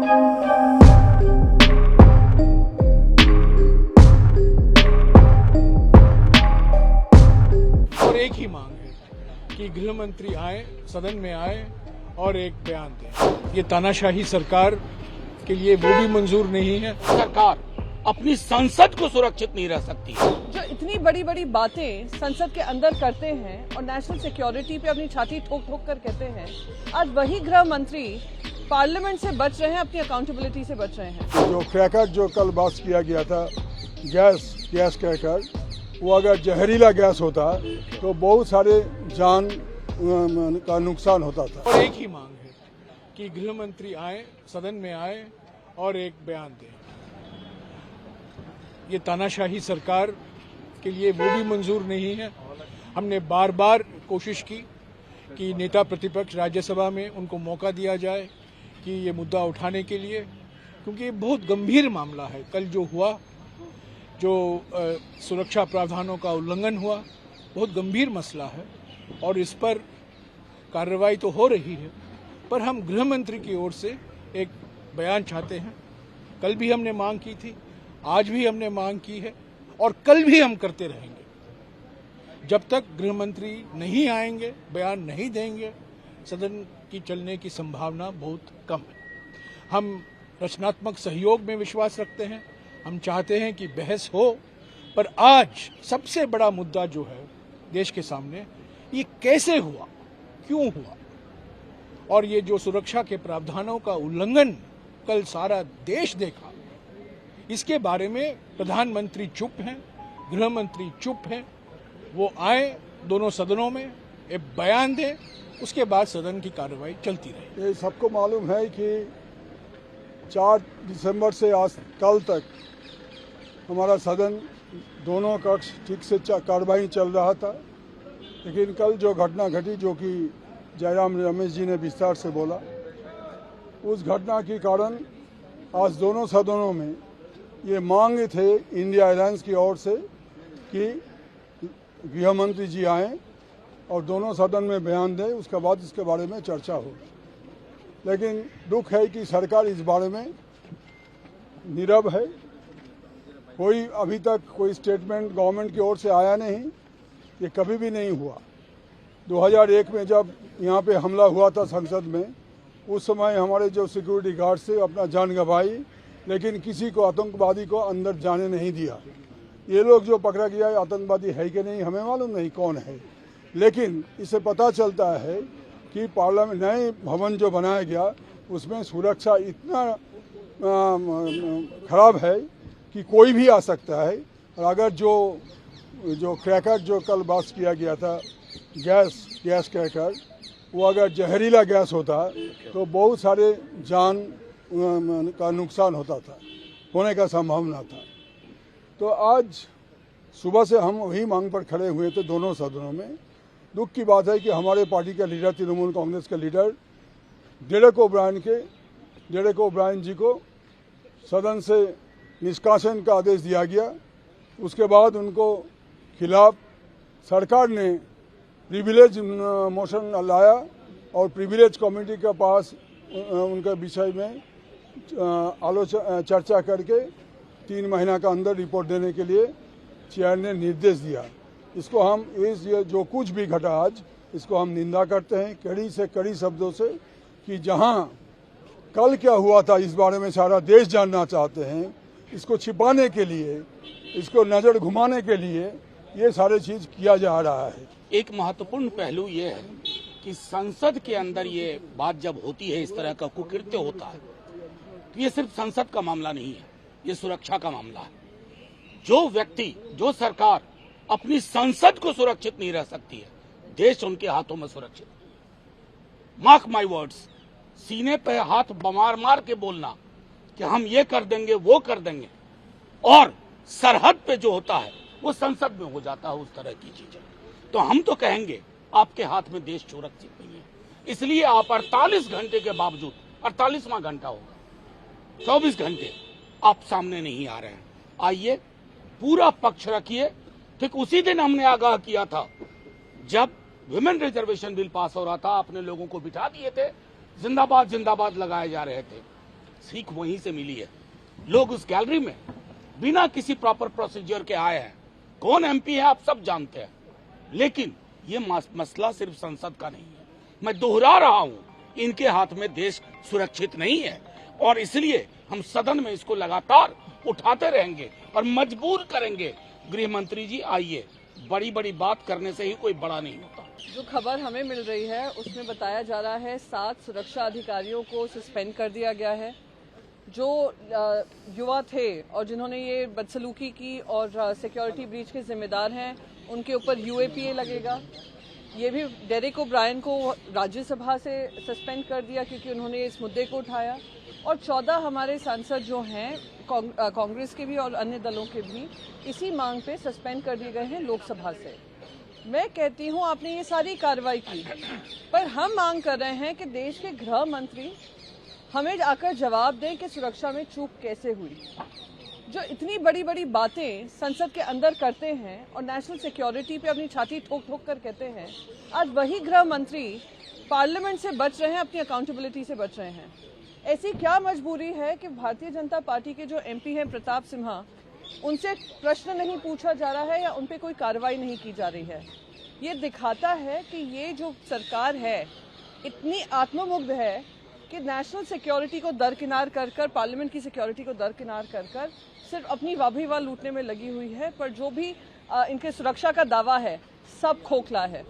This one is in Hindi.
और एक ही मांग है कि गृह मंत्री आए, सदन में आए और एक बयान दें। ये तानाशाही सरकार के लिए वो भी मंजूर नहीं है। सरकार अपनी संसद को सुरक्षित नहीं रह सकती। जो इतनी बड़ी बड़ी बातें संसद के अंदर करते हैं और नेशनल सिक्योरिटी पे अपनी छाती ठोक ठोक कर कहते हैं, आज वही गृह मंत्री पार्लियामेंट से बच रहे हैं, अपनी अकाउंटेबिलिटी से बच रहे हैं। जो क्रैकर जो कल बात किया गया था, गैस क्रैकर, वो अगर जहरीला गैस होता तो बहुत सारे जान का नुकसान होता था। और एक ही मांग है कि गृह मंत्री आए, सदन में आए और एक बयान दें। ये तानाशाही सरकार के लिए वो भी मंजूर नहीं है। हमने बार बार कोशिश की कि नेता प्रतिपक्ष राज्यसभा में उनको मौका दिया जाए कि ये मुद्दा उठाने के लिए, क्योंकि ये बहुत गंभीर मामला है। कल जो हुआ, जो सुरक्षा प्रावधानों का उल्लंघन हुआ, बहुत गंभीर मसला है और इस पर कार्रवाई तो हो रही है, पर हम गृह मंत्री की ओर से एक बयान चाहते हैं। कल भी हमने मांग की थी, आज भी हमने मांग की है और कल भी हम करते रहेंगे। जब तक गृह मंत्री नहीं आएंगे, बयान नहीं देंगे, सदन की चलने की संभावना बहुत कम है। हम रचनात्मक सहयोग में विश्वास रखते हैं। हम चाहते हैं कि बहस हो, पर आज सबसे बड़ा मुद्दा जो है देश के सामने, ये कैसे हुआ, क्यों हुआ, और ये जो सुरक्षा के प्रावधानों का उल्लंघन कल सारा देश देखा, इसके बारे में प्रधानमंत्री चुप हैं, गृह मंत्री चुप हैं। वो आए दोनों सदनों में, एक बयान दें, उसके बाद सदन की कार्रवाई चलती रहे। ये सबको मालूम है कि 4 दिसंबर से आज कल तक हमारा सदन दोनों कक्ष ठीक से कार्रवाई चल रहा था, लेकिन कल जो घटना घटी, जो कि जयराम रमेश जी ने विस्तार से बोला, उस घटना के कारण आज दोनों सदनों में ये मांग थे इंडिया अलायंस की ओर से कि गृह मंत्री जी आएँ और दोनों सदन में बयान दें, उसके बाद इसके बारे में चर्चा हो। लेकिन दुख है कि सरकार इस बारे में नीरव है। कोई अभी तक कोई स्टेटमेंट गवर्नमेंट की ओर से आया नहीं, ये कभी भी नहीं हुआ। 2001 में जब यहाँ पे हमला हुआ था संसद में, उस समय हमारे जो सिक्योरिटी गार्ड से अपना जान गंवाई, लेकिन किसी को आतंकवादी को अंदर जाने नहीं दिया। ये लोग जो पकड़ा गया है आतंकवादी है कि नहीं हमें मालूम नहीं कौन है, लेकिन इससे पता चलता है कि पार्लियामेंट नए भवन जो बनाया गया उसमें सुरक्षा इतना खराब है कि कोई भी आ सकता है। और अगर जो क्रैकर जो कल बात किया गया था, गैस क्रैकर, वो अगर जहरीला गैस होता तो बहुत सारे जान का नुकसान होने का संभावना था। तो आज सुबह से हम वही मांग पर खड़े हुए थे दोनों सदनों में। दुख की बात है कि हमारे पार्टी के लीडर, तृणमूल कांग्रेस के लीडर डेरेक ओब्रायन जी को सदन से निष्कासन का आदेश दिया गया। उसके बाद उनको खिलाफ सरकार ने प्रिविलेज मोशन लाया और प्रिविलेज कमेटी के पास उनके विषय में चर्चा करके 3 महीना का अंदर रिपोर्ट देने के लिए चेयर ने निर्देश दिया। इसको हम ये जो कुछ भी घटा आज, इसको हम निंदा करते हैं कड़ी से कड़ी शब्दों से, कि जहां कल क्या हुआ था इस बारे में सारा देश जानना चाहते हैं, इसको छिपाने के लिए, इसको नज़र घुमाने के लिए ये सारे चीज़ किया जा रहा है। एक महत्वपूर्ण पहलू ये है कि संसद के अंदर ये बात जब होती है, इस तरह का कुकृत्य होता है, तो ये सिर्फ संसद का मामला नहीं है, ये सुरक्षा का मामला है। जो व्यक्ति, जो सरकार अपनी संसद को सुरक्षित नहीं रह सकती है, देश उनके हाथों में सुरक्षित। मार्क माय वर्ड्स, सीने पे हाथ मार मार के बोलना कि हम ये कर देंगे, वो कर देंगे, और सरहद पे जो होता है वो संसद में हो जाता है, उस तरह की चीजें। तो हम तो कहेंगे आपके हाथ में देश सुरक्षित नहीं है, इसलिए आप 48 घंटे के बावजूद, 48वां घंटा होगा, 24 घंटे आप सामने नहीं आ रहे हैं। आइए, पूरा पक्ष रखिए। ठीक उसी दिन हमने आगाह किया था जब विमेन रिजर्वेशन बिल पास हो रहा था, आपने लोगों को बिठा दिए थे, जिंदाबाद जिंदाबाद लगाए जा रहे थे। सीख वहीं से मिली है। लोग उस गैलरी में बिना किसी प्रॉपर प्रोसीजर के आए हैं। कौन एमपी है आप सब जानते हैं, लेकिन ये मसला सिर्फ संसद का नहीं है। मैं दोहरा रहा हूं, इनके हाथ में देश सुरक्षित नहीं है और इसलिए हम सदन में इसको लगातार उठाते रहेंगे और मजबूर करेंगे। गृह मंत्री जी आइए, बड़ी बड़ी बात करने से ही कोई बड़ा नहीं होता। जो खबर हमें मिल रही है उसमें बताया जा रहा है 7 सुरक्षा अधिकारियों को सस्पेंड कर दिया गया है। जो युवा थे और जिन्होंने ये बदसलूकी की और सिक्योरिटी ब्रीच के जिम्मेदार हैं, उनके ऊपर यूएपीए लगेगा। ये भी डेरेक ओब्रायन को राज्यसभा से सस्पेंड कर दिया क्योंकि उन्होंने इस मुद्दे को उठाया। और 14 हमारे सांसद जो हैं कांग्रेस के भी और अन्य दलों के भी इसी मांग पे सस्पेंड कर दिए गए हैं लोकसभा से। मैं कहती हूं आपने ये सारी कार्रवाई की, पर हम मांग कर रहे हैं कि देश के गृह मंत्री हमें आकर जवाब दें कि सुरक्षा में चूक कैसे हुई। जो इतनी बड़ी बड़ी बातें संसद के अंदर करते हैं और नेशनल सिक्योरिटी पे अपनी छाती ठोक ठोक कर कहते हैं, आज वही गृह मंत्री पार्लियामेंट से बच रहे हैं, अपनी अकाउंटेबिलिटी से बच रहे हैं। ऐसी क्या मजबूरी है कि भारतीय जनता पार्टी के जो एमपी हैं प्रताप सिन्हा, उनसे प्रश्न नहीं पूछा जा रहा है या उन पे कोई कार्रवाई नहीं की जा रही है। ये दिखाता है कि ये जो सरकार है इतनी आत्ममुग्ध है कि नेशनल सिक्योरिटी को दरकिनार कर कर, पार्लियामेंट की सिक्योरिटी को दरकिनार कर कर सिर्फ अपनी वाह लूटने में लगी हुई है। पर जो भी इनके सुरक्षा का दावा है सब खोखला है।